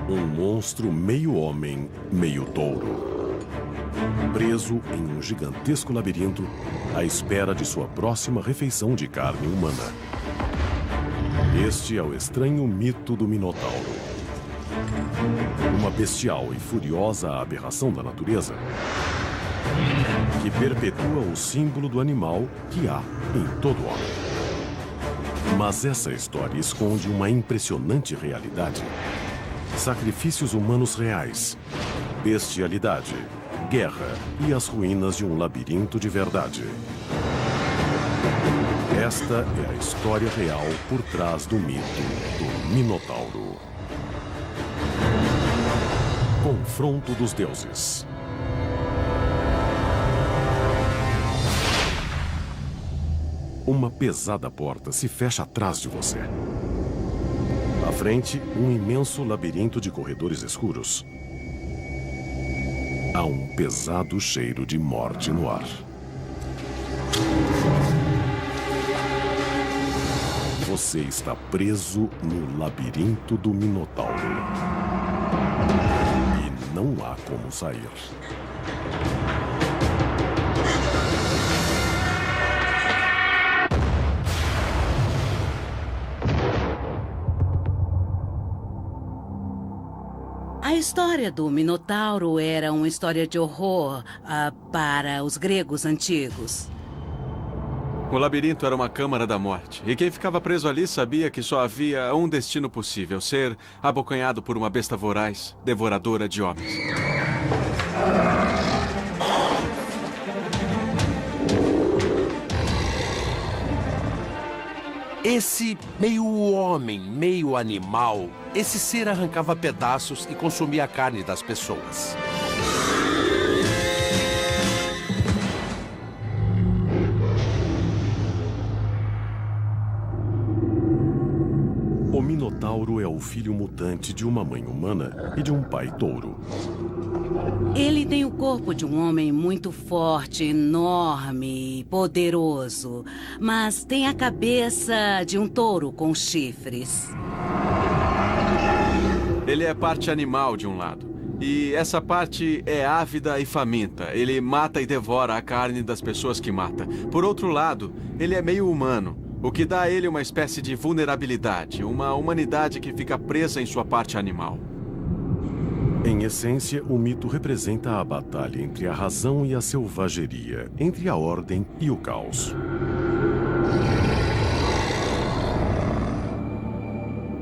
Um monstro meio homem, meio touro. Preso em um gigantesco labirinto, à espera de sua próxima refeição de carne humana. Este é o estranho mito do Minotauro. Uma bestial e furiosa aberração da natureza que perpetua o símbolo do animal que há em todo homem. Mas essa história esconde uma impressionante realidade. Sacrifícios humanos reais, bestialidade, guerra e as ruínas de um labirinto de verdade. Esta é a história real por trás do mito do Minotauro. Confronto dos deuses. Uma pesada porta se fecha atrás de você. À frente, um imenso labirinto de corredores escuros. Há um pesado cheiro de morte no ar. Você está preso no labirinto do Minotauro. E não há como sair. A história do Minotauro era uma história de horror para os gregos antigos. O labirinto era uma câmara da morte. E quem ficava preso ali sabia que só havia um destino possível: ser abocanhado por uma besta voraz, devoradora de homens. Esse meio homem, meio animal, esse ser arrancava pedaços e consumia a carne das pessoas. O Minotauro é o filho mutante de uma mãe humana e de um pai touro. Ele tem o corpo de um homem muito forte, enorme e poderoso, mas tem a cabeça de um touro com chifres. Ele é parte animal de um lado. E essa parte é ávida e faminta. Ele mata e devora a carne das pessoas que mata. Por outro lado, ele é meio humano, o que dá a ele uma espécie de vulnerabilidade, uma humanidade que fica presa em sua parte animal. Em essência, o mito representa a batalha entre a razão e a selvageria, entre a ordem e o caos.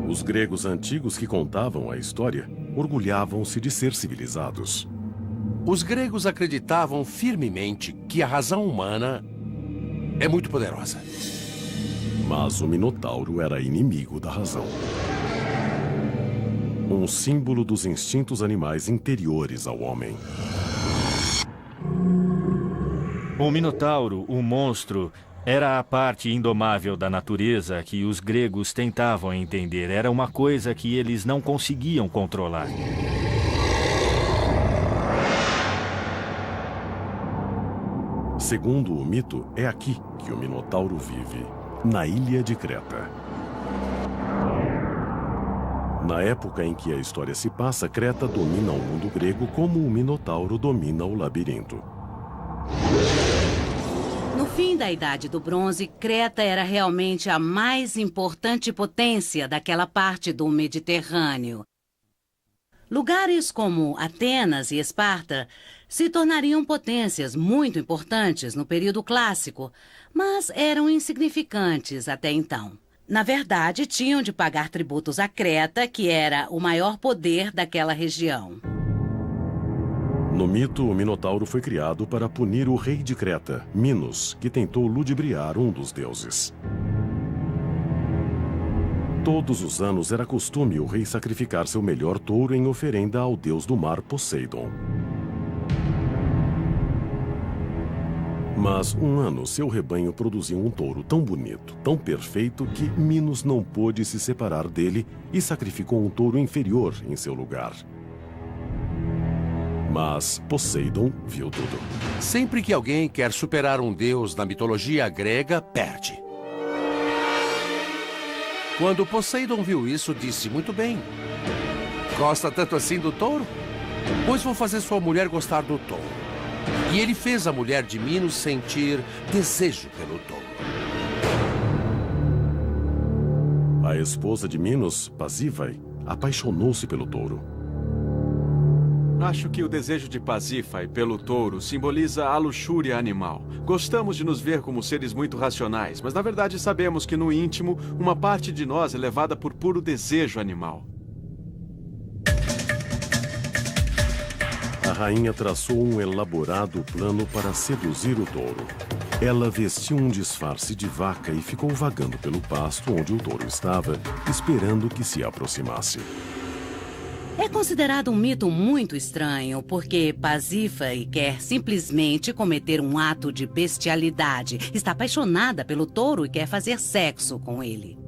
Os gregos antigos que contavam a história orgulhavam-se de ser civilizados. Os gregos acreditavam firmemente que a razão humana é muito poderosa. Mas o Minotauro era inimigo da razão. Um símbolo dos instintos animais interiores ao homem. O Minotauro, o monstro, era a parte indomável da natureza que os gregos tentavam entender. Era uma coisa que eles não conseguiam controlar. Segundo o mito, é aqui que o Minotauro vive, na ilha de Creta. Na época em que a história se passa, Creta domina o mundo grego como o Minotauro domina o labirinto. No fim da Idade do Bronze, Creta era realmente a mais importante potência daquela parte do Mediterrâneo. Lugares como Atenas e Esparta se tornariam potências muito importantes no período clássico, mas eram insignificantes até então. Na verdade, tinham de pagar tributos a Creta, que era o maior poder daquela região. No mito, o Minotauro foi criado para punir o rei de Creta, Minos, que tentou ludibriar um dos deuses. Todos os anos era costume o rei sacrificar seu melhor touro em oferenda ao deus do mar, Poseidon. Mas um ano, seu rebanho produziu um touro tão bonito, tão perfeito, que Minos não pôde se separar dele e sacrificou um touro inferior em seu lugar. Mas Poseidon viu tudo. Sempre que alguém quer superar um deus na mitologia grega, perde. Quando Poseidon viu isso, disse: muito bem. Gosta tanto assim do touro? Pois vou fazer sua mulher gostar do touro. E ele fez a mulher de Minos sentir desejo pelo touro. A esposa de Minos, Pasífae, apaixonou-se pelo touro. Acho que o desejo de Pasífae pelo touro simboliza a luxúria animal. Gostamos de nos ver como seres muito racionais, mas na verdade sabemos que no íntimo, uma parte de nós é levada por puro desejo animal. A rainha traçou um elaborado plano para seduzir o touro. Ela vestiu um disfarce de vaca e ficou vagando pelo pasto onde o touro estava, esperando que se aproximasse. É considerado um mito muito estranho, porque Pasífae quer simplesmente cometer um ato de bestialidade. Está apaixonada pelo touro e quer fazer sexo com ele.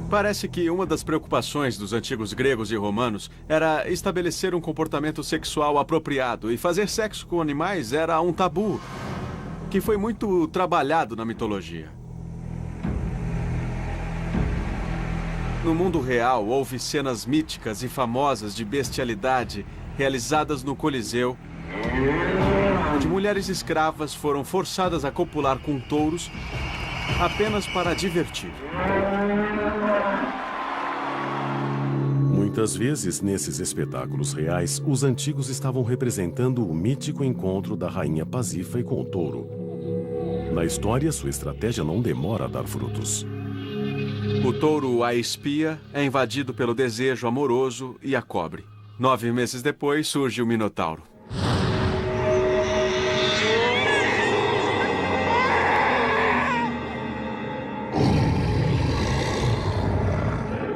Parece que uma das preocupações dos antigos gregos e romanos era estabelecer um comportamento sexual apropriado, e fazer sexo com animais era um tabu, que foi muito trabalhado na mitologia. No mundo real, houve cenas míticas e famosas de bestialidade realizadas no Coliseu, onde mulheres escravas foram forçadas a copular com touros apenas para divertir. Muitas vezes, nesses espetáculos reais, os antigos estavam representando o mítico encontro da rainha Pasífae com o touro. Na história, sua estratégia não demora a dar frutos. O touro a espia, é invadido pelo desejo amoroso e a cobre. 9 meses depois, surge o Minotauro.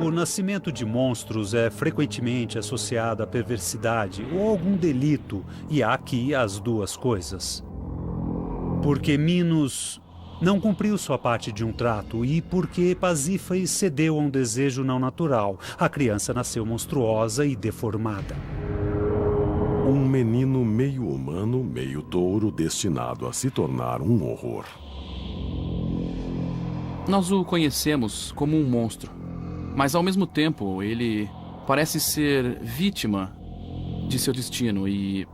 O nascimento de monstros é frequentemente associado à perversidade ou algum delito, e há aqui as duas coisas. Porque Minos não cumpriu sua parte de um trato e porque Pasífae cedeu a um desejo não natural. A criança nasceu monstruosa e deformada. Um menino meio humano, meio touro, destinado a se tornar um horror. Nós o conhecemos como um monstro, mas ao mesmo tempo ele parece ser vítima de seu destino e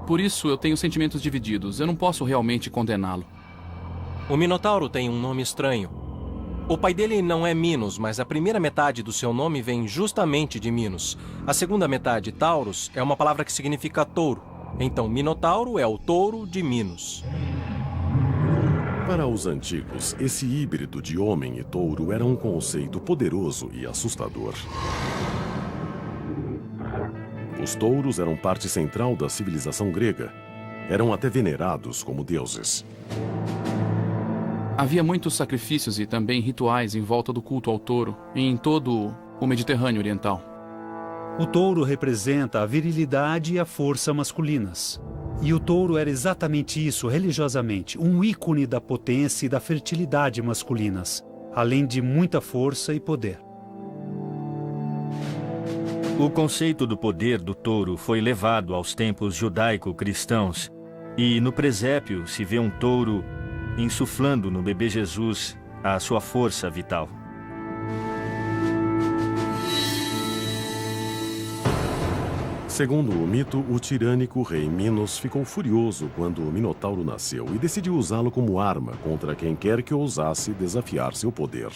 por isso eu tenho sentimentos divididos. Eu não posso realmente condená-lo. O Minotauro tem um nome estranho. O pai dele não é Minos, mas a primeira metade do seu nome vem justamente de Minos. A segunda metade, Taurus, é uma palavra que significa touro. Então, Minotauro é o touro de Minos. Para os antigos, esse híbrido de homem e touro era um conceito poderoso e assustador. Os touros eram parte central da civilização grega. Eram até venerados como deuses. Havia muitos sacrifícios e também rituais em volta do culto ao touro em todo o Mediterrâneo Oriental. O touro representa a virilidade e a força masculinas. E o touro era exatamente isso, religiosamente, um ícone da potência e da fertilidade masculinas, além de muita força e poder. O conceito do poder do touro foi levado aos tempos judaico-cristãos, e no presépio se vê um touro insuflando no bebê Jesus a sua força vital. Segundo o mito, o tirânico rei Minos ficou furioso quando o Minotauro nasceu e decidiu usá-lo como arma contra quem quer que ousasse desafiar seu poder.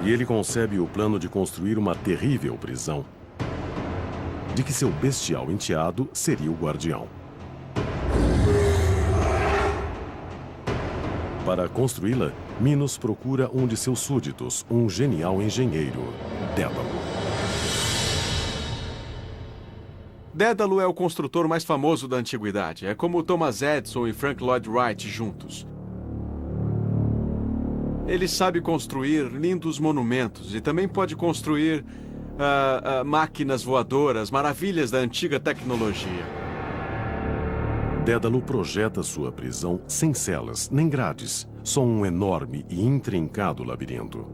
E ele concebe o plano de construir uma terrível prisão, de que seu bestial enteado seria o guardião. Para construí-la, Minos procura um de seus súditos, um genial engenheiro, Dédalo. Dédalo é o construtor mais famoso da antiguidade. É como Thomas Edison e Frank Lloyd Wright juntos. Ele sabe construir lindos monumentos e também pode construir máquinas voadoras, maravilhas da antiga tecnologia. Dédalo projeta sua prisão sem celas nem grades, só um enorme e intrincado labirinto.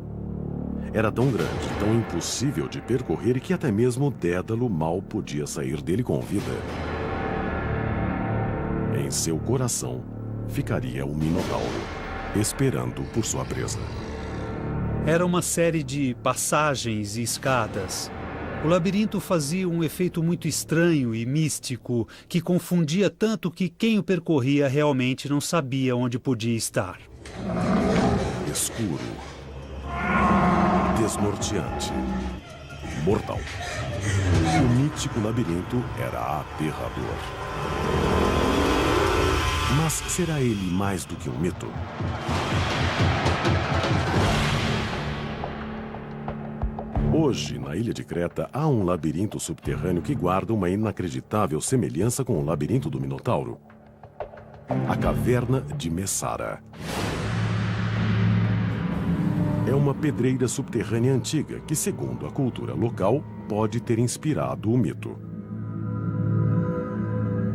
Era tão grande, tão impossível de percorrer que até mesmo Dédalo mal podia sair dele com vida. Em seu coração ficaria o Minotauro. esperando por sua presa. Era uma série de passagens e escadas. O labirinto fazia um efeito muito estranho e místico que confundia tanto que quem o percorria realmente não sabia onde podia estar. Escuro, desnorteante, mortal. O mítico labirinto era aterrador. Mas será ele mais do que um mito? Hoje, na ilha de Creta, há um labirinto subterrâneo que guarda uma inacreditável semelhança com o labirinto do Minotauro. A Caverna de Messara. É uma pedreira subterrânea antiga que, segundo a cultura local, pode ter inspirado o mito.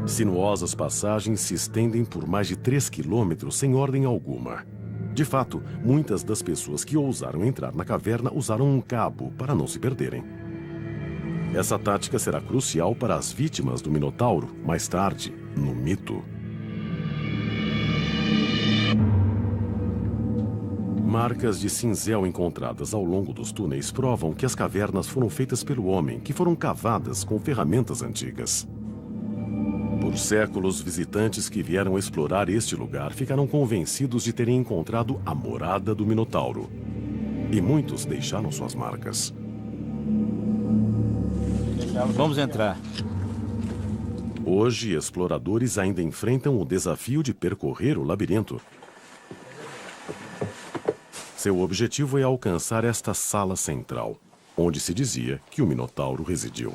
Sinuosas passagens se estendem por mais de 3 quilômetros sem ordem alguma. De fato, muitas das pessoas que ousaram entrar na caverna usaram um cabo para não se perderem. Essa tática será crucial para as vítimas do Minotauro, mais tarde, no mito. Marcas de cinzel encontradas ao longo dos túneis provam que as cavernas foram feitas pelo homem, que foram cavadas com ferramentas antigas. Por séculos, visitantes que vieram explorar este lugar ficaram convencidos de terem encontrado a morada do Minotauro. E muitos deixaram suas marcas. Vamos entrar. Hoje, exploradores ainda enfrentam o desafio de percorrer o labirinto. Seu objetivo é alcançar esta sala central, onde se dizia que o Minotauro residiu.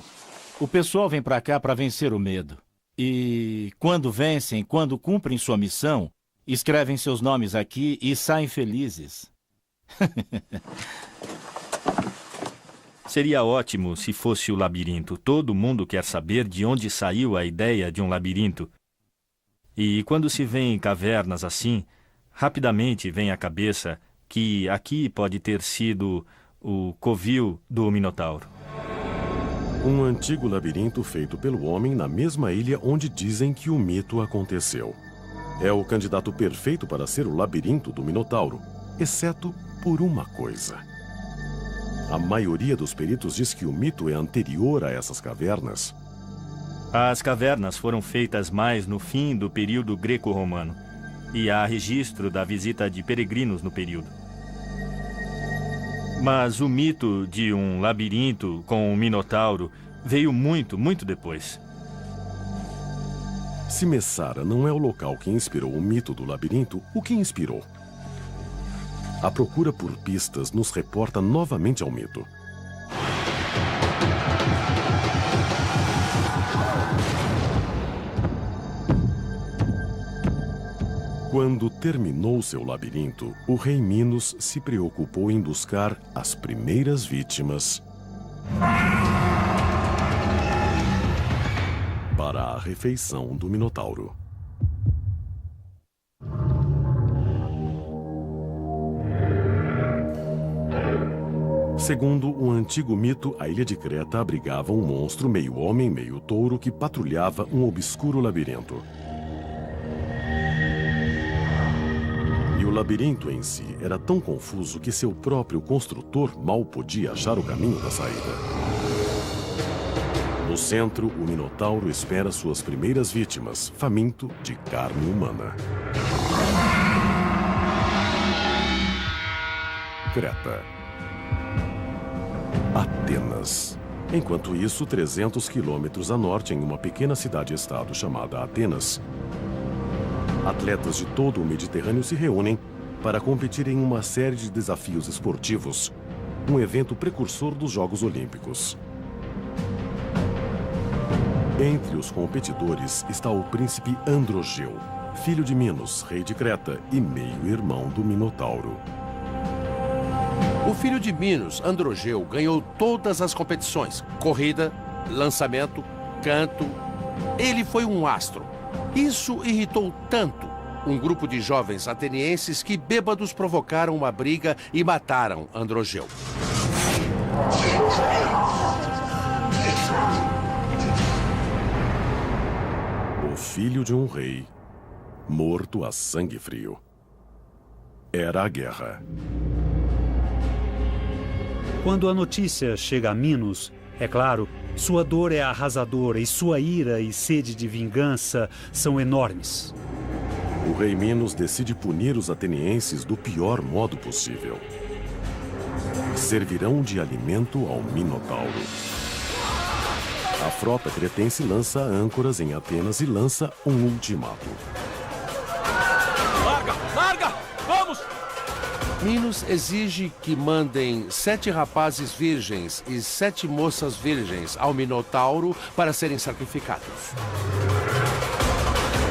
O pessoal vem pra cá para vencer o medo. E quando vencem, quando cumprem sua missão, escrevem seus nomes aqui e saem felizes. Seria ótimo se fosse o labirinto. Todo mundo quer saber de onde saiu a ideia de um labirinto. E quando se vê em cavernas assim, rapidamente vem à cabeça que aqui pode ter sido o covil do Minotauro. Um antigo labirinto feito pelo homem na mesma ilha onde dizem que o mito aconteceu. É o candidato perfeito para ser o labirinto do Minotauro, exceto por uma coisa. A maioria dos peritos diz que o mito é anterior a essas cavernas. As cavernas foram feitas mais no fim do período greco-romano, e há registro da visita de peregrinos no período. Mas o mito de um labirinto com um Minotauro veio muito, muito depois. Se Messara não é o local que inspirou o mito do labirinto, o que inspirou? A procura por pistas nos reporta novamente ao mito. Quando terminou seu labirinto, o rei Minos se preocupou em buscar as primeiras vítimas para a refeição do Minotauro. Segundo um antigo mito, a ilha de Creta abrigava um monstro meio homem, meio touro que patrulhava um obscuro labirinto. E o labirinto em si era tão confuso que seu próprio construtor mal podia achar o caminho da saída. No centro, o Minotauro espera suas primeiras vítimas, faminto de carne humana. Creta. Atenas. Enquanto isso, 300 quilômetros a norte, em uma pequena cidade-estado chamada Atenas, atletas de todo o Mediterrâneo se reúnem para competir em uma série de desafios esportivos, um evento precursor dos Jogos Olímpicos. Entre os competidores está o príncipe Androgeu, filho de Minos, rei de Creta e meio-irmão do Minotauro. O filho de Minos, Androgeu, ganhou todas as competições: corrida, lançamento, canto. Ele foi um astro. Isso irritou tanto um grupo de jovens atenienses que bêbados provocaram uma briga e mataram Androgeu. O filho de um rei, morto a sangue frio. era a guerra. Quando a notícia chega a Minos, é claro, sua dor é arrasadora e sua ira e sede de vingança são enormes. O rei Minos decide punir os atenienses do pior modo possível. Servirão de alimento ao Minotauro. A frota cretense lança âncoras em Atenas e lança um ultimato. Larga! Larga! Vamos! Minos exige que mandem 7 rapazes virgens e 7 moças virgens ao Minotauro para serem sacrificados.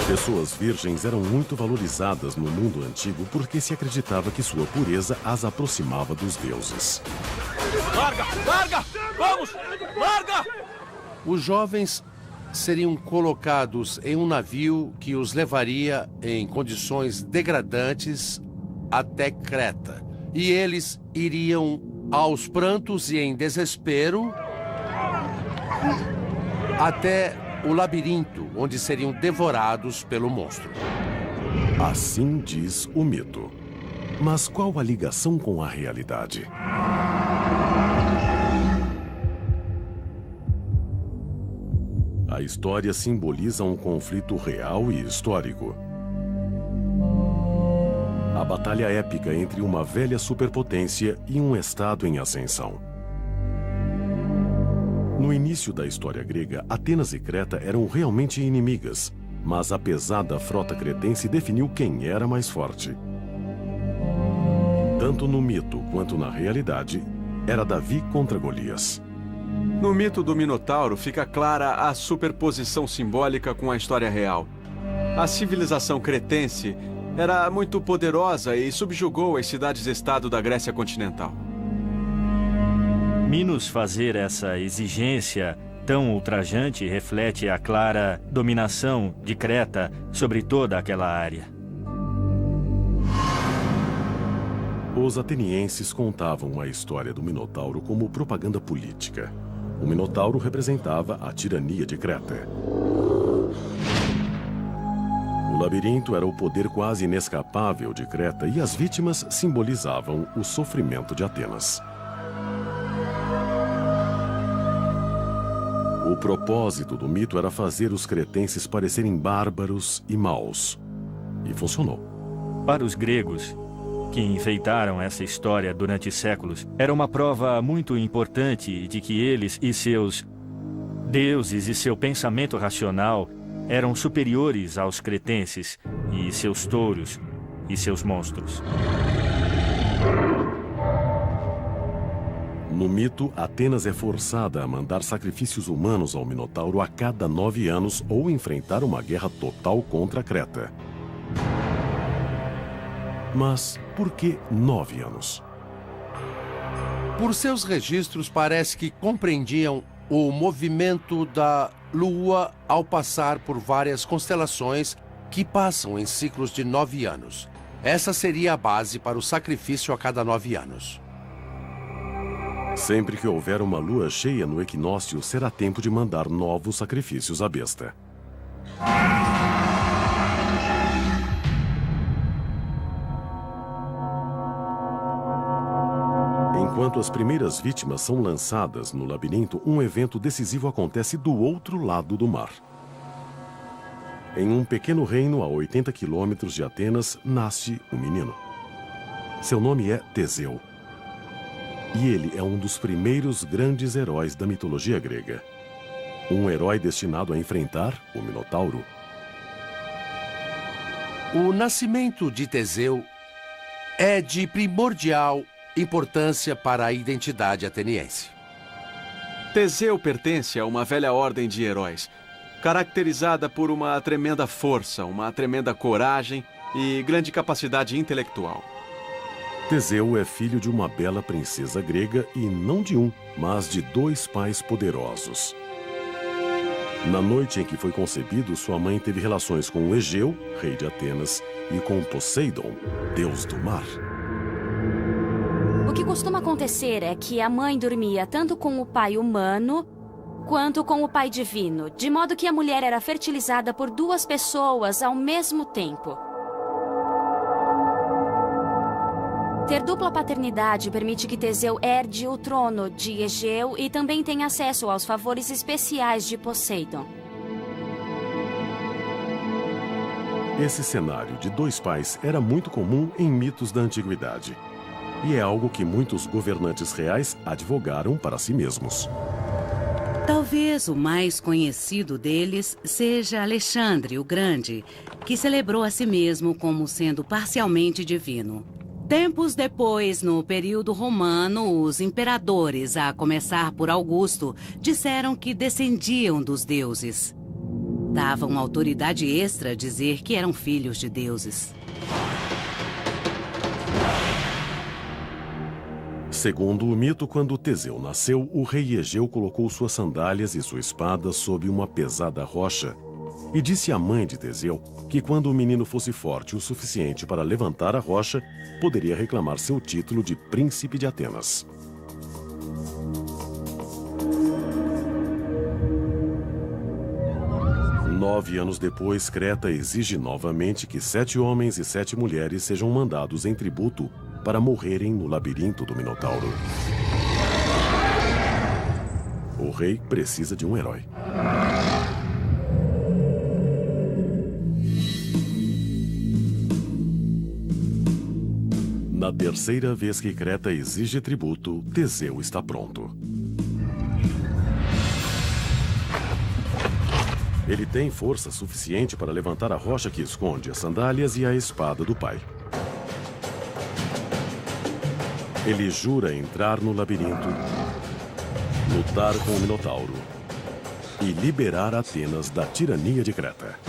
Pessoas virgens eram muito valorizadas no mundo antigo porque se acreditava que sua pureza as aproximava dos deuses. Larga! Larga! Vamos! Larga! Os jovens seriam colocados em um navio que os levaria em condições degradantes até Creta. E eles iriam aos prantos e em desespero até o labirinto, onde seriam devorados pelo monstro. Assim diz o mito. Mas qual a ligação com a realidade? A história simboliza um conflito real e histórico. A batalha épica entre uma velha superpotência e um estado em ascensão. No início da história grega, Atenas e Creta eram realmente inimigas, mas a pesada frota cretense definiu quem era mais forte. Tanto no mito quanto na realidade, era Davi contra Golias. No mito do Minotauro fica clara a superposição simbólica com a história real. A civilização cretense era muito poderosa e subjugou as cidades-estado da Grécia continental. Minos fazer essa exigência tão ultrajante reflete a clara dominação de Creta sobre toda aquela área. Os atenienses contavam a história do Minotauro como propaganda política. O Minotauro representava a tirania de Creta. O labirinto era o poder quase inescapável de Creta e as vítimas simbolizavam o sofrimento de Atenas. O propósito do mito era fazer os cretenses parecerem bárbaros e maus. E funcionou. Para os gregos, que enfeitaram essa história durante séculos, era uma prova muito importante de que eles e seus deuses e seu pensamento racional eram superiores aos cretenses e seus touros e seus monstros. No mito, Atenas é forçada a mandar sacrifícios humanos ao Minotauro a cada 9 anos ou enfrentar uma guerra total contra Creta. Mas por que 9 anos? Por seus registros, parece que compreendiam o movimento da Lua ao passar por várias constelações que passam em ciclos de 9 anos. Essa seria a base para o sacrifício a cada 9 anos. Sempre que houver uma lua cheia no equinócio, será tempo de mandar novos sacrifícios à besta. Enquanto as primeiras vítimas são lançadas no labirinto, um evento decisivo acontece do outro lado do mar. Em um pequeno reino a 80 quilômetros de Atenas, nasce um menino. Seu nome é Teseu. E ele é um dos primeiros grandes heróis da mitologia grega. Um herói destinado a enfrentar o Minotauro. O nascimento de Teseu é de primordial importância para a identidade ateniense. Teseu pertence a uma velha ordem de heróis, caracterizada por uma tremenda força, uma tremenda coragem e grande capacidade intelectual. Teseu é filho de uma bela princesa grega e não de um, mas de 2 pais poderosos. Na noite em que foi concebido, sua mãe teve relações com Egeu, rei de Atenas, e com Poseidon, deus do mar. O que costuma acontecer é que a mãe dormia tanto com o pai humano quanto com o pai divino, de modo que a mulher era fertilizada por 2 pessoas ao mesmo tempo. Ter dupla paternidade permite que Teseu herde o trono de Egeu e também tenha acesso aos favores especiais de Poseidon. Esse cenário de dois pais era muito comum em mitos da antiguidade. E é algo que muitos governantes reais advogaram para si mesmos. Talvez o mais conhecido deles seja Alexandre o Grande, que celebrou a si mesmo como sendo parcialmente divino. Tempos depois, no período romano, os imperadores, a começar por Augusto, disseram que descendiam dos deuses. Davam autoridade extra a dizer que eram filhos de deuses. Segundo o mito, quando Teseu nasceu, o rei Egeu colocou suas sandálias e sua espada sob uma pesada rocha e disse à mãe de Teseu que quando o menino fosse forte o suficiente para levantar a rocha, poderia reclamar seu título de príncipe de Atenas. Nove anos depois, Creta exige novamente que 7 homens e 7 mulheres sejam mandados em tributo para morrerem no labirinto do Minotauro. O rei precisa de um herói. Na terceira vez que Creta exige tributo, Teseu está pronto. Ele tem força suficiente para levantar a rocha que esconde as sandálias e a espada do pai. Ele jura entrar no labirinto, lutar com o Minotauro e liberar Atenas da tirania de Creta.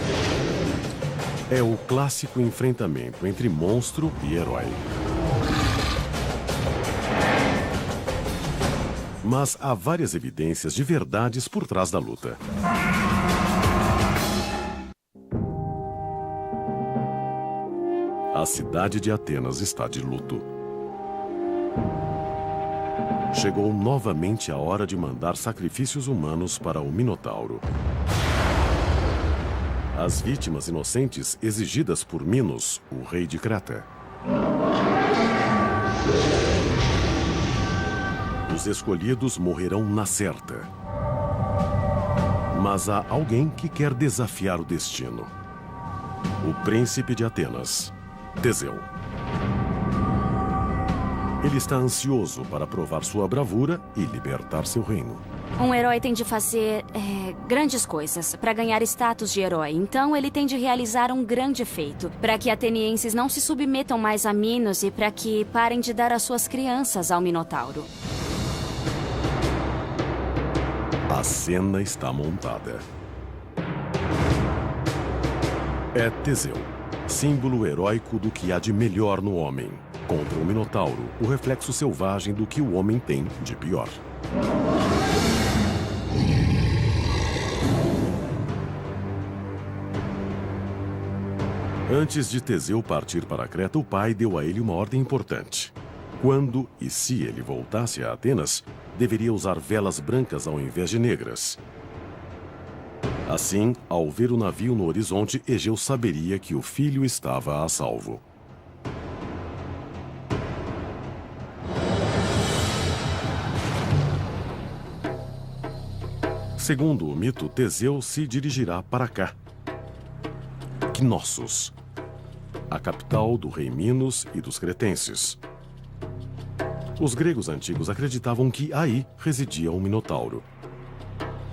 É o clássico enfrentamento entre monstro e herói. Mas há várias evidências de verdades por trás da luta. A cidade de Atenas está de luto. Chegou novamente a hora de mandar sacrifícios humanos para o Minotauro. As vítimas inocentes exigidas por Minos, o rei de Creta. Os escolhidos morrerão na certa. Mas há alguém que quer desafiar o destino. O príncipe de Atenas, Teseu. Ele está ansioso para provar sua bravura e libertar seu reino. Um herói tem de fazer grandes coisas para ganhar status de herói. Então ele tem de realizar um grande feito para que atenienses não se submetam mais a Minos e para que parem de dar as suas crianças ao Minotauro. A cena está montada. É Teseu, símbolo heróico do que há de melhor no homem, contra o Minotauro, o reflexo selvagem do que o homem tem de pior. Antes de Teseu partir para Creta, o pai deu a ele uma ordem importante. Quando e se ele voltasse a Atenas, deveria usar velas brancas ao invés de negras. Assim, ao ver o navio no horizonte, Egeu saberia que o filho estava a salvo. Segundo o mito, Teseu se dirigirá para cá, Knossos, a capital do rei Minos e dos cretenses. Os gregos antigos acreditavam que aí residia o Minotauro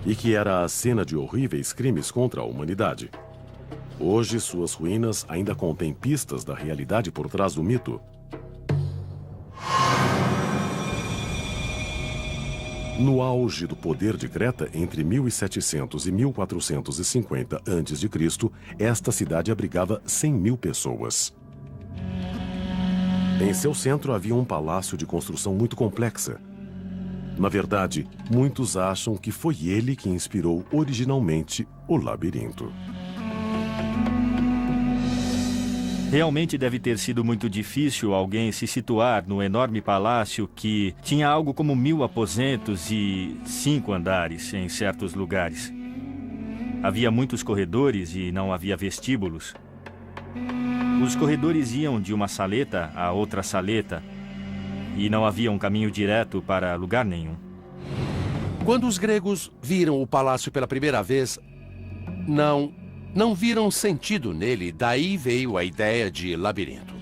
e que era a cena de horríveis crimes contra a humanidade. Hoje, suas ruínas ainda contêm pistas da realidade por trás do mito. No auge do poder de Creta, entre 1700 e 1450 a.C., esta cidade abrigava 100.000 pessoas. Em seu centro havia um palácio de construção muito complexa. Na verdade, muitos acham que foi ele que inspirou originalmente o labirinto. Realmente deve ter sido muito difícil alguém se situar no enorme palácio que tinha algo como 1.000 aposentos e 5 andares em certos lugares. Havia muitos corredores e não havia vestíbulos. Os corredores iam de uma saleta a outra saleta e não havia um caminho direto para lugar nenhum. Quando os gregos viram o palácio pela primeira vez, não viram sentido nele, daí veio a ideia de labirinto.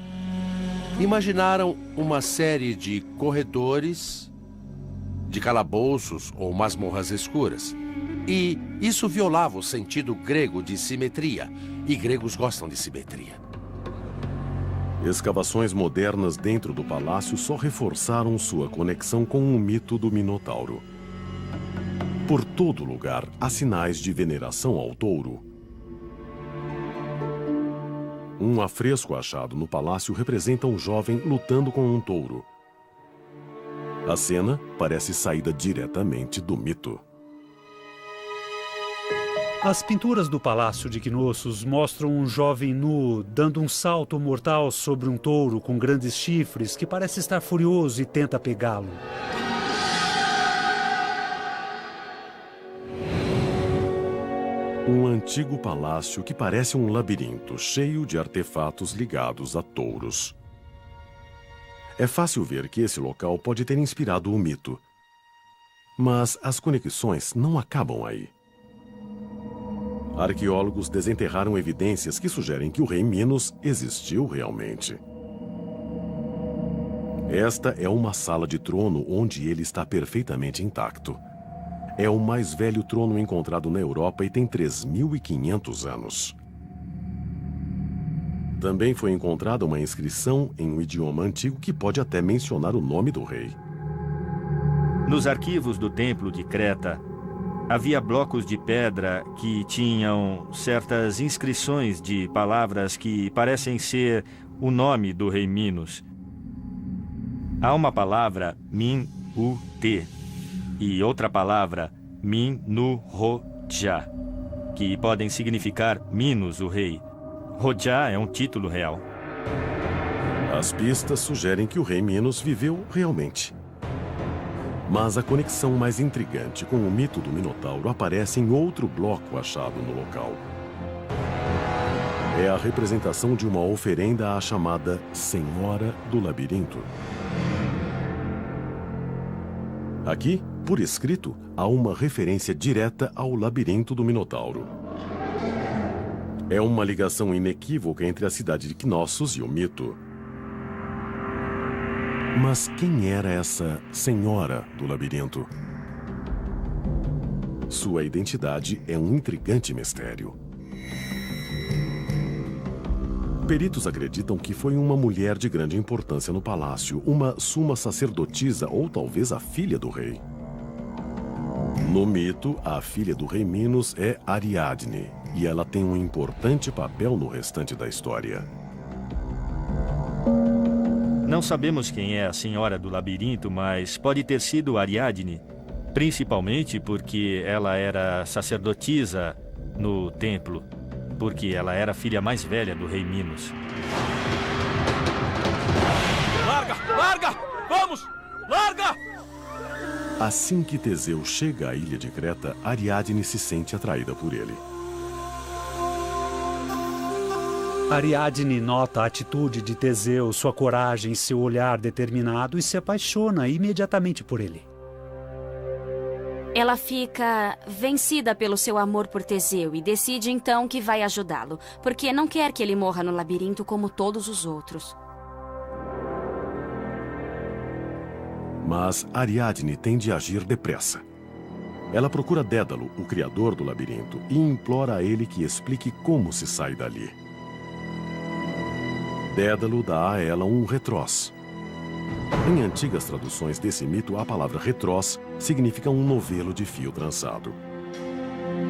Imaginaram uma série de corredores, de calabouços ou masmorras escuras. E isso violava o sentido grego de simetria, e gregos gostam de simetria. Escavações modernas dentro do palácio só reforçaram sua conexão com o mito do Minotauro. Por todo lugar há sinais de veneração ao touro. Um afresco achado no palácio representa um jovem lutando com um touro. A cena parece saída diretamente do mito. As pinturas do Palácio de Knossos mostram um jovem nu dando um salto mortal sobre um touro com grandes chifres que parece estar furioso e tenta pegá-lo. Um antigo palácio que parece um labirinto cheio de artefatos ligados a touros. É fácil ver que esse local pode ter inspirado o mito. Mas as conexões não acabam aí. Arqueólogos desenterraram evidências que sugerem que o rei Minos existiu realmente. Esta é uma sala de trono onde ele está perfeitamente intacto. É o mais velho trono encontrado na Europa e tem 3.500 anos. Também foi encontrada uma inscrição em um idioma antigo que pode até mencionar o nome do rei. Nos arquivos do Templo de Creta, havia blocos de pedra que tinham certas inscrições de palavras que parecem ser o nome do rei Minos. Há uma palavra Min-u-te e outra palavra Min-nu-ro-ja, que podem significar Minos, o rei. Rodja é um título real. As pistas sugerem que o rei Minos viveu realmente. Mas a conexão mais intrigante com o mito do Minotauro aparece em outro bloco achado no local. É a representação de uma oferenda à chamada Senhora do Labirinto. Aqui, por escrito, há uma referência direta ao labirinto do Minotauro. É uma ligação inequívoca entre a cidade de Knossos e o mito. Mas quem era essa Senhora do Labirinto? Sua identidade é um intrigante mistério. Peritos acreditam que foi uma mulher de grande importância no palácio, uma suma sacerdotisa ou talvez a filha do rei. No mito, a filha do rei Minos é Ariadne, e ela tem um importante papel no restante da história. Não sabemos quem é a Senhora do Labirinto, mas pode ter sido Ariadne, principalmente porque ela era sacerdotisa no templo, porque ela era a filha mais velha do rei Minos. Larga! Larga! Vamos! Larga! Assim que Teseu chega à ilha de Creta, Ariadne se sente atraída por ele. Ariadne nota a atitude de Teseu, sua coragem, seu olhar determinado e se apaixona imediatamente por ele. Ela fica vencida pelo seu amor por Teseu e decide então que vai ajudá-lo, porque não quer que ele morra no labirinto como todos os outros. Mas Ariadne tem de agir depressa. Ela procura Dédalo, o criador do labirinto, e implora a ele que explique como se sai dali. Dédalo dá a ela um retroz. Em antigas traduções desse mito, a palavra retroz significa um novelo de fio trançado.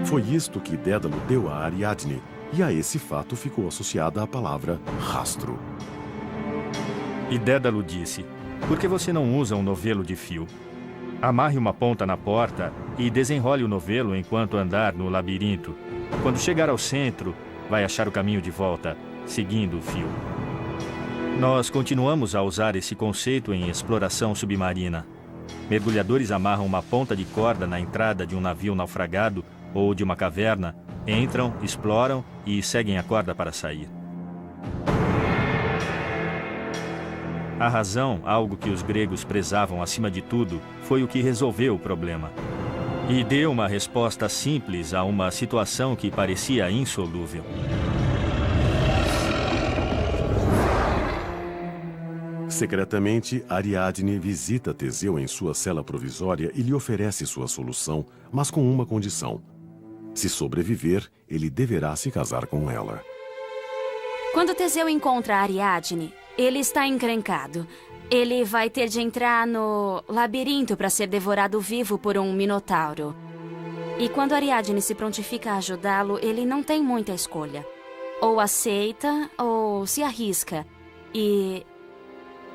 Foi isto que Dédalo deu a Ariadne, e a esse fato ficou associada a palavra rastro. E Dédalo disse: "Por que você não usa um novelo de fio? Amarre uma ponta na porta e desenrole o novelo enquanto andar no labirinto. Quando chegar ao centro, vai achar o caminho de volta, seguindo o fio." Nós continuamos a usar esse conceito em exploração submarina. Mergulhadores amarram uma ponta de corda na entrada de um navio naufragado ou de uma caverna, entram, exploram e seguem a corda para sair. A razão, algo que os gregos prezavam acima de tudo, foi o que resolveu o problema. E deu uma resposta simples a uma situação que parecia insolúvel. Secretamente, Ariadne visita Teseu em sua cela provisória e lhe oferece sua solução, mas com uma condição. Se sobreviver, ele deverá se casar com ela. Quando Teseu encontra Ariadne, ele está encrencado. Ele vai ter de entrar no labirinto para ser devorado vivo por um minotauro. E quando Ariadne se prontifica a ajudá-lo, ele não tem muita escolha. Ou aceita ou se arrisca. E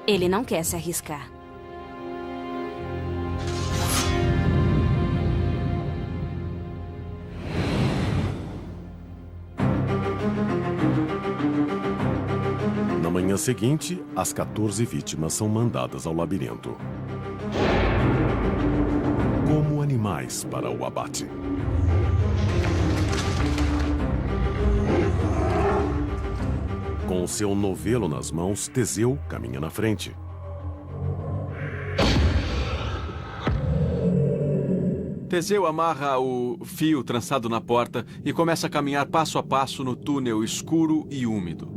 ele não quer se arriscar. Na manhã seguinte, as 14 vítimas são mandadas ao labirinto. Como animais para o abate. Com seu novelo nas mãos, Teseu caminha na frente. Teseu amarra o fio trançado na porta e começa a caminhar passo a passo no túnel escuro e úmido.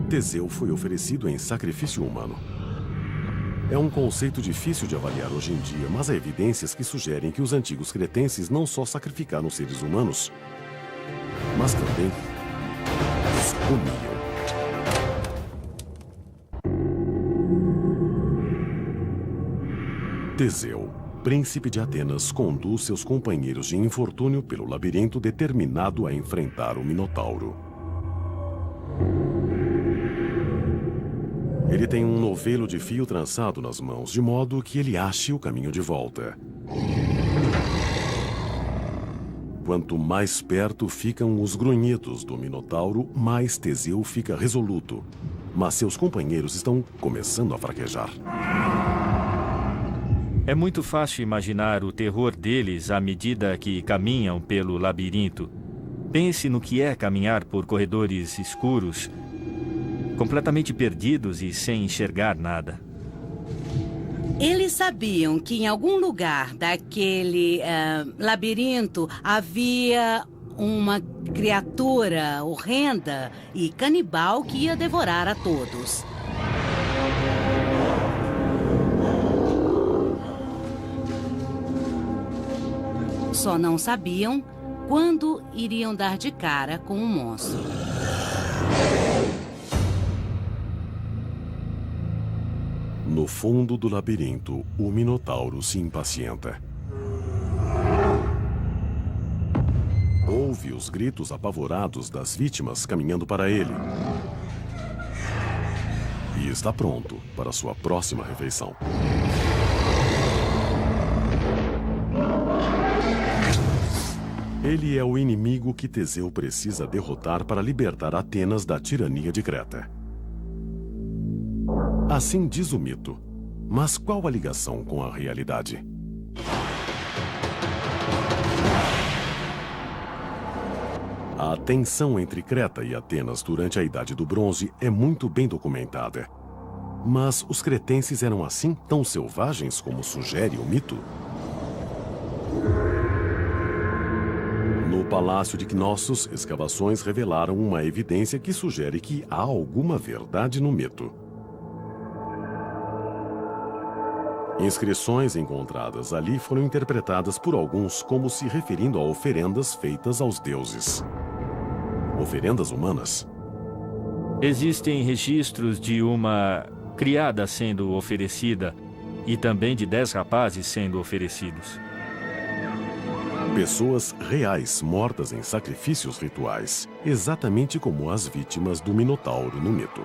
Teseu foi oferecido em sacrifício humano. É um conceito difícil de avaliar hoje em dia, mas há evidências que sugerem que os antigos cretenses não só sacrificaram seres humanos, mas também os comiam. Teseu, príncipe de Atenas, conduz seus companheiros de infortúnio pelo labirinto determinado a enfrentar o Minotauro. Ele tem um novelo de fio trançado nas mãos, de modo que ele ache o caminho de volta. Quanto mais perto ficam os grunhidos do Minotauro, mais Teseu fica resoluto. Mas seus companheiros estão começando a fraquejar. É muito fácil imaginar o terror deles à medida que caminham pelo labirinto. Pense no que é caminhar por corredores escuros, completamente perdidos e sem enxergar nada. Eles sabiam que em algum lugar daquele labirinto havia uma criatura horrenda e canibal que ia devorar a todos. Só não sabiam quando iriam dar de cara com o monstro. No fundo do labirinto, o Minotauro se impacienta. Ouve os gritos apavorados das vítimas caminhando para ele. E está pronto para sua próxima refeição. Ele é o inimigo que Teseu precisa derrotar para libertar Atenas da tirania de Creta. Assim diz o mito. Mas qual a ligação com a realidade? A tensão entre Creta e Atenas durante a Idade do Bronze é muito bem documentada. Mas os cretenses eram assim tão selvagens como sugere o mito? No Palácio de Cnossos, escavações revelaram uma evidência que sugere que há alguma verdade no mito. Inscrições encontradas ali foram interpretadas por alguns como se referindo a oferendas feitas aos deuses. Oferendas humanas? Existem registros de uma criada sendo oferecida e também de 10 rapazes sendo oferecidos. Pessoas reais mortas em sacrifícios rituais, exatamente como as vítimas do Minotauro no mito.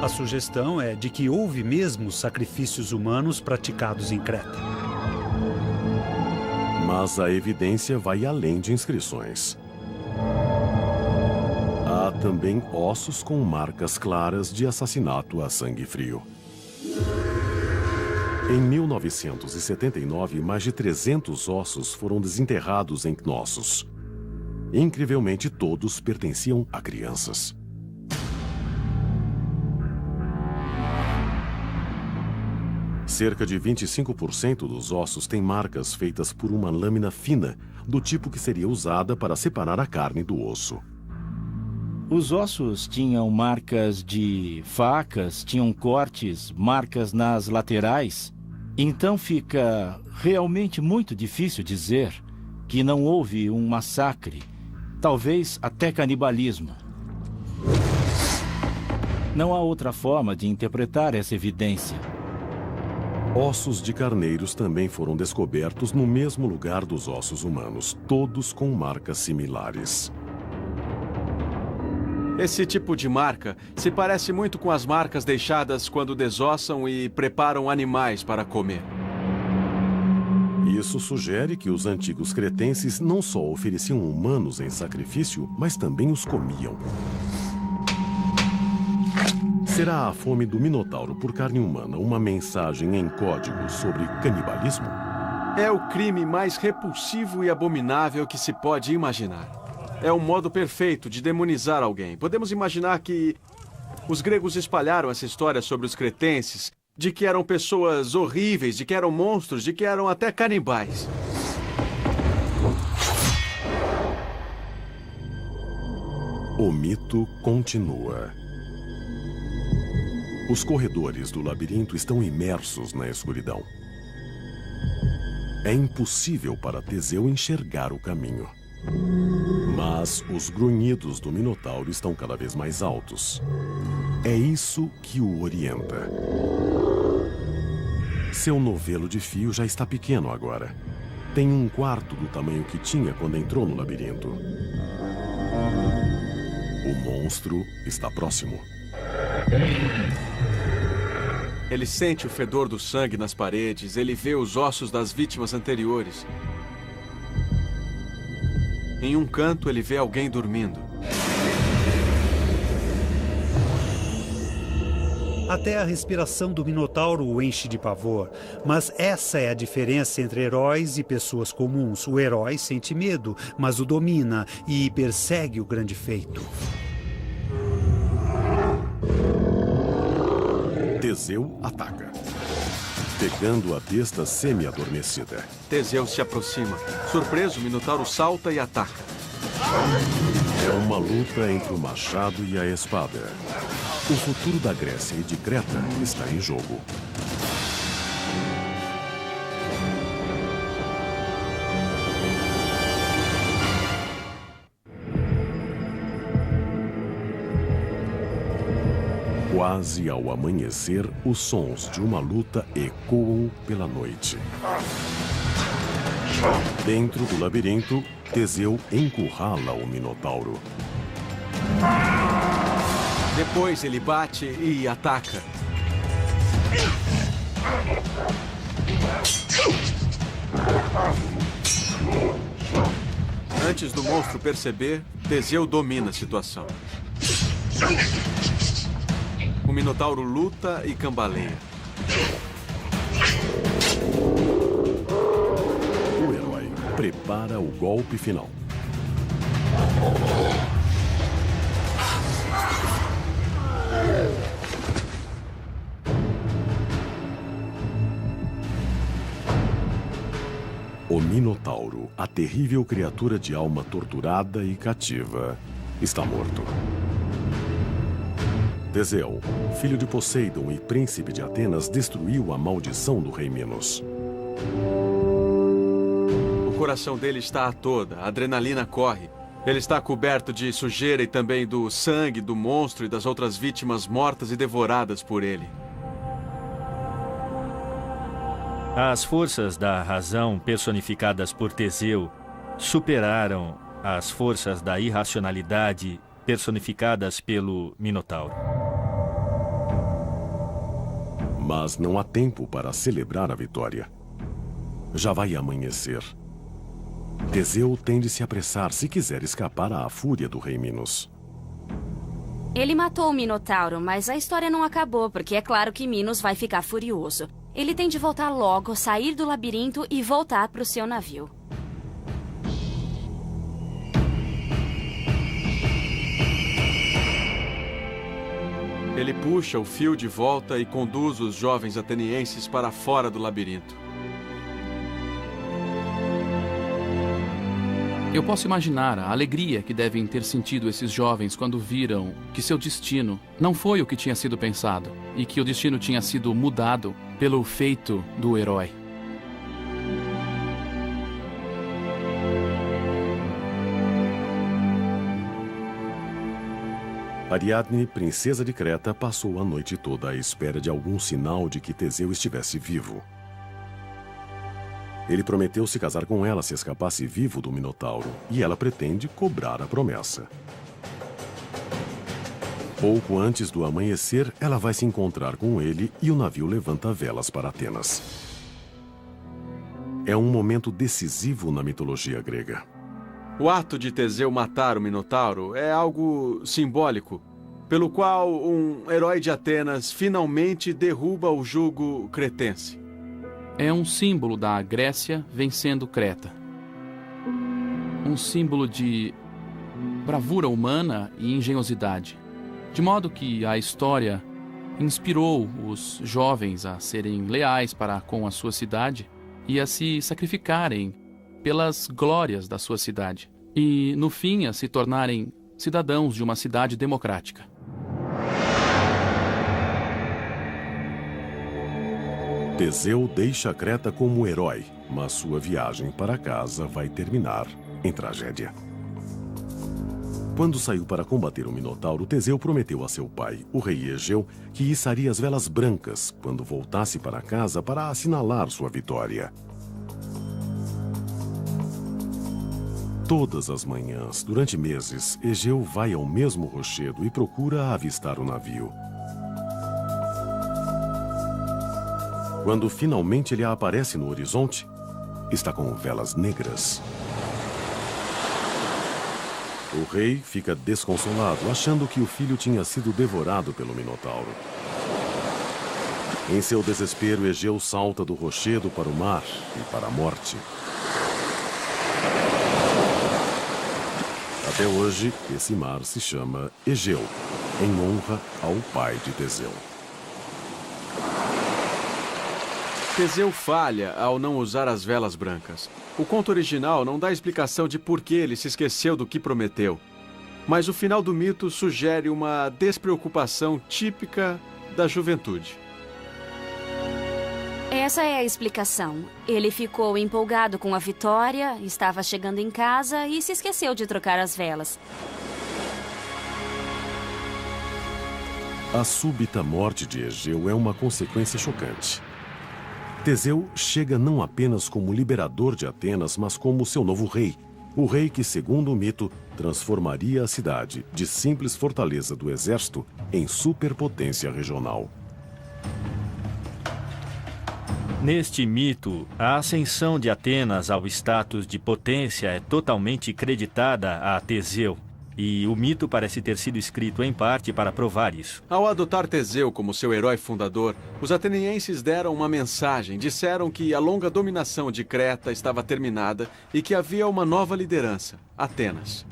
A sugestão é de que houve mesmo sacrifícios humanos praticados em Creta. Mas a evidência vai além de inscrições. Há também ossos com marcas claras de assassinato a sangue frio. Em 1979, mais de 300 ossos foram desenterrados em Cnossos. Incrivelmente, todos pertenciam a crianças. Cerca de 25% dos ossos têm marcas feitas por uma lâmina fina, do tipo que seria usada para separar a carne do osso. Os ossos tinham marcas de facas, tinham cortes, marcas nas laterais. Então fica realmente muito difícil dizer que não houve um massacre, talvez até canibalismo. Não há outra forma de interpretar essa evidência. Ossos de carneiros também foram descobertos no mesmo lugar dos ossos humanos, todos com marcas similares. Esse tipo de marca se parece muito com as marcas deixadas quando desossam e preparam animais para comer. Isso sugere que os antigos cretenses não só ofereciam humanos em sacrifício, mas também os comiam. Será a fome do Minotauro por carne humana uma mensagem em código sobre canibalismo? É o crime mais repulsivo e abominável que se pode imaginar. É um modo perfeito de demonizar alguém. Podemos imaginar que os gregos espalharam essa história sobre os cretenses, de que eram pessoas horríveis, de que eram monstros, de que eram até canibais. O mito continua. Os corredores do labirinto estão imersos na escuridão. É impossível para Teseu enxergar o caminho. Mas os grunhidos do Minotauro estão cada vez mais altos. É isso que o orienta. Seu novelo de fio já está pequeno agora. Tem 1/4 do tamanho que tinha quando entrou no labirinto. O monstro está próximo. Ele sente o fedor do sangue nas paredes, ele vê os ossos das vítimas anteriores. Em um canto, ele vê alguém dormindo. Até a respiração do Minotauro o enche de pavor. Mas essa é a diferença entre heróis e pessoas comuns. O herói sente medo, mas o domina e persegue o grande feito. Teseu ataca, pegando a besta semi-adormecida. Teseu se aproxima. Surpreso, o Minotauro salta e ataca. É uma luta entre o machado e a espada. O futuro da Grécia e de Creta está em jogo. Quase ao amanhecer, os sons de uma luta ecoam pela noite. Dentro do labirinto, Teseu encurrala o Minotauro. Depois ele bate e ataca. Antes do monstro perceber, Teseu domina a situação. O Minotauro luta e cambaleia. O herói prepara o golpe final. O Minotauro, a terrível criatura de alma torturada e cativa, está morto. Teseu, filho de Poseidon e príncipe de Atenas, destruiu a maldição do rei Minos. O coração dele está a toda, a adrenalina corre. Ele está coberto de sujeira e também do sangue do monstro e das outras vítimas mortas e devoradas por ele. As forças da razão personificadas por Teseu superaram as forças da irracionalidade personificadas pelo Minotauro. Mas não há tempo para celebrar a vitória. Já vai amanhecer. Teseu tem de se apressar se quiser escapar à fúria do rei Minos. Ele matou o Minotauro, mas a história não acabou, porque é claro que Minos vai ficar furioso. Ele tem de voltar logo, sair do labirinto e voltar para o seu navio. Ele puxa o fio de volta e conduz os jovens atenienses para fora do labirinto. Eu posso imaginar a alegria que devem ter sentido esses jovens quando viram que seu destino não foi o que tinha sido pensado e que o destino tinha sido mudado pelo feito do herói. Ariadne, princesa de Creta, passou a noite toda à espera de algum sinal de que Teseu estivesse vivo. Ele prometeu se casar com ela se escapasse vivo do Minotauro, e ela pretende cobrar a promessa. Pouco antes do amanhecer, ela vai se encontrar com ele e o navio levanta velas para Atenas. É um momento decisivo na mitologia grega. O ato de Teseu matar o Minotauro é algo simbólico, pelo qual um herói de Atenas finalmente derruba o jugo cretense. É um símbolo da Grécia vencendo Creta. Um símbolo de bravura humana e engenhosidade. De modo que a história inspirou os jovens a serem leais para com a sua cidade e a se sacrificarem pelas glórias da sua cidade. E, no fim, a se tornarem cidadãos de uma cidade democrática. Teseu deixa Creta como herói, mas sua viagem para casa vai terminar em tragédia. Quando saiu para combater o Minotauro, Teseu prometeu a seu pai, o rei Egeu, que içaria as velas brancas quando voltasse para casa para assinalar sua vitória. Todas as manhãs, durante meses, Egeu vai ao mesmo rochedo e procura avistar o navio. Quando finalmente ele aparece no horizonte, está com velas negras. O rei fica desconsolado, achando que o filho tinha sido devorado pelo Minotauro. Em seu desespero, Egeu salta do rochedo para o mar e para a morte. Até hoje, esse mar se chama Egeu, em honra ao pai de Teseu. Teseu falha ao não usar as velas brancas. O conto original não dá explicação de por que ele se esqueceu do que prometeu. Mas o final do mito sugere uma despreocupação típica da juventude. Essa é a explicação. Ele ficou empolgado com a vitória, estava chegando em casa e se esqueceu de trocar as velas. A súbita morte de Egeu é uma consequência chocante. Teseu chega não apenas como liberador de Atenas, mas como seu novo rei. O rei que, segundo o mito, transformaria a cidade, de simples fortaleza do exército, em superpotência regional. Neste mito, a ascensão de Atenas ao status de potência é totalmente creditada a Teseu. E o mito parece ter sido escrito em parte para provar isso. Ao adotar Teseu como seu herói fundador, os atenienses deram uma mensagem. Disseram que a longa dominação de Creta estava terminada e que havia uma nova liderança, Atenas.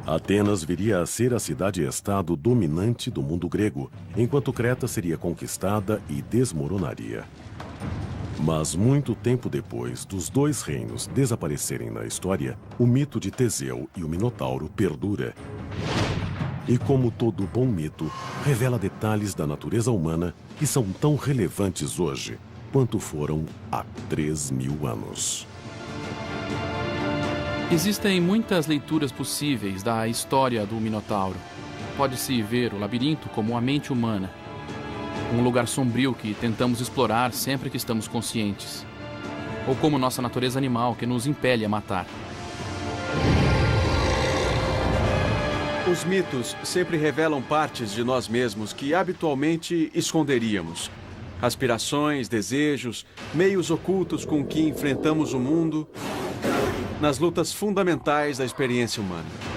Atenas viria a ser a cidade-estado dominante do mundo grego, enquanto Creta seria conquistada e desmoronaria. Mas muito tempo depois dos dois reinos desaparecerem na história, o mito de Teseu e o Minotauro perdura. E como todo bom mito, revela detalhes da natureza humana que são tão relevantes hoje quanto foram há 3.000 anos. Existem muitas leituras possíveis da história do Minotauro. Pode-se ver o labirinto como a mente humana. Um lugar sombrio que tentamos explorar sempre que estamos conscientes. Ou como nossa natureza animal que nos impele a matar. Os mitos sempre revelam partes de nós mesmos que habitualmente esconderíamos. Aspirações, desejos, meios ocultos com que enfrentamos o mundo nas lutas fundamentais da experiência humana.